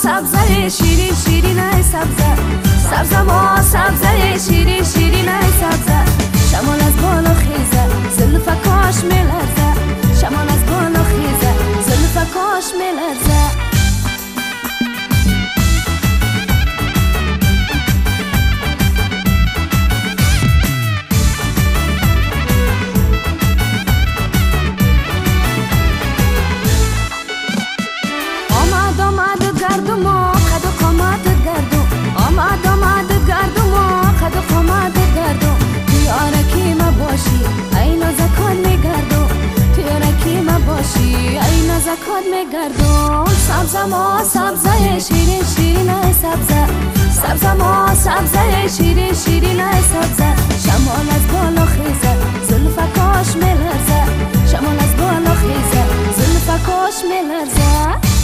سبزه شیرین شیرین ای سبزه سبزه ما سبزه شیرین شیرین ای سبزه شمال از بالا خیزه زلفکاش میلرزه شمال از بالا خیزه زلفکاش میلرزه زکات میگردم سبزه ما سبزه شیرین شیرین ای سبزه سبزه ما سبزه شیرین شیرین ای سبزه شمال از بالا خیزه زلفکاش میلرزه شمال از بالا خیزه زلفکاش میلرزه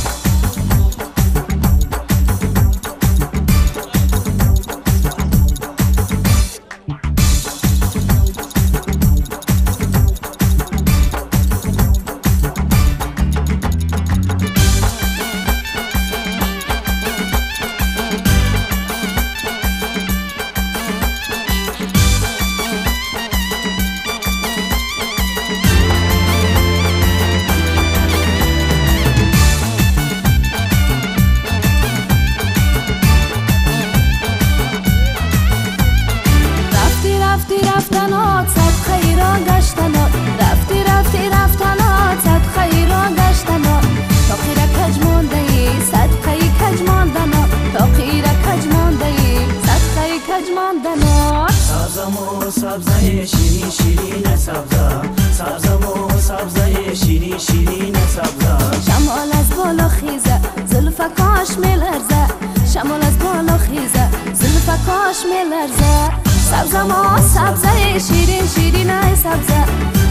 رفتنات صد خیران گشتنات رفتی رفتی رفتنات صد خیران گشتنات تا خیره کج مانده ای صدقه کج ماندنات تا خیره کج مانده ای صدقه کج ماندنات سبزه مو سبزه شیرین شیرین سبزه سبزه مو سبزه شیرین شیرین سبزه شمال از بالا خیزه زلفکاش میلرزه شمال از بالا خیزه زلفکاش میلرزه سبزه ما سبزه شیرین شیرین ای سبزه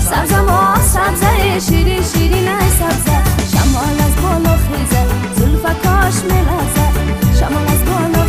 سبزه ما سبزه شیرین شیرین ای سبزه شمال از بالا خیزه زلفکاش میلرزه شمال از بالا